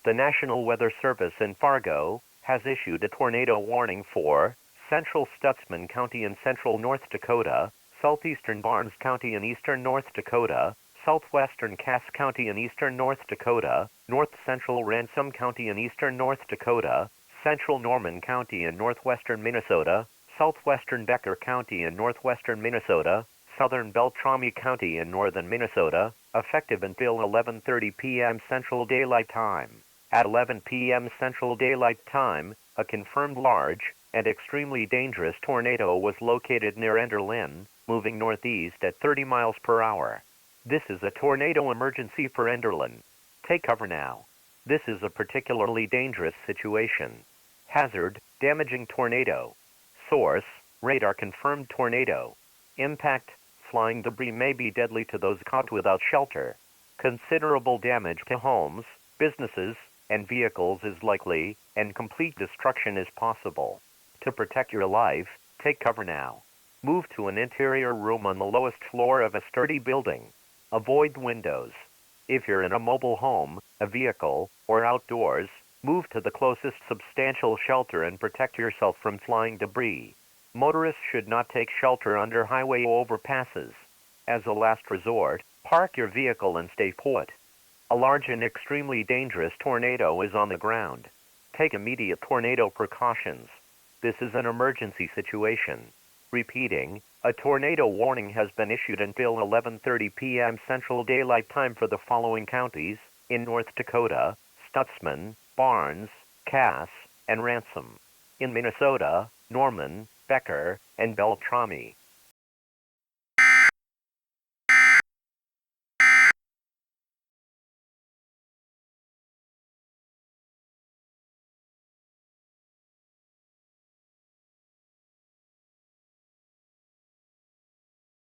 The National Weather Service in Fargo has issued a tornado warning for central Stutsman County in central North Dakota, southeastern Barnes County in eastern North Dakota, southwestern Cass County in eastern North Dakota, north central Ransom County in eastern North Dakota, central Norman County in northwestern Minnesota, southwestern Becker County in northwestern Minnesota, southern Beltrami County in northern Minnesota, effective until 11:30 p.m. Central Daylight Time. At 11 p.m. Central Daylight Time, a confirmed large and extremely dangerous tornado was located near Enderlin, moving northeast at 30 miles per hour. This is a tornado emergency for Enderlin. Take cover now. This is a particularly dangerous situation. Hazard, damaging tornado. Source, radar confirmed tornado. Impact, flying debris may be deadly to those caught without shelter. Considerable damage to homes, businesses, and vehicles is likely, and complete destruction is possible. To protect your life, take cover now. Move to an interior room on the lowest floor of a sturdy building. Avoid windows. If you're in a mobile home, a vehicle, or outdoors, move to the closest substantial shelter and protect yourself from flying debris. Motorists should not take shelter under highway overpasses. As a last resort, park your vehicle and stay put. A large and extremely dangerous tornado is on the ground. Take immediate tornado precautions. This is an emergency situation. Repeating, a tornado warning has been issued until 11:30 p.m. Central Daylight Time for the following counties in North Dakota: Stutsman, Barnes, Cass, and Ransom. In Minnesota: Norman, Becker, and Beltrami.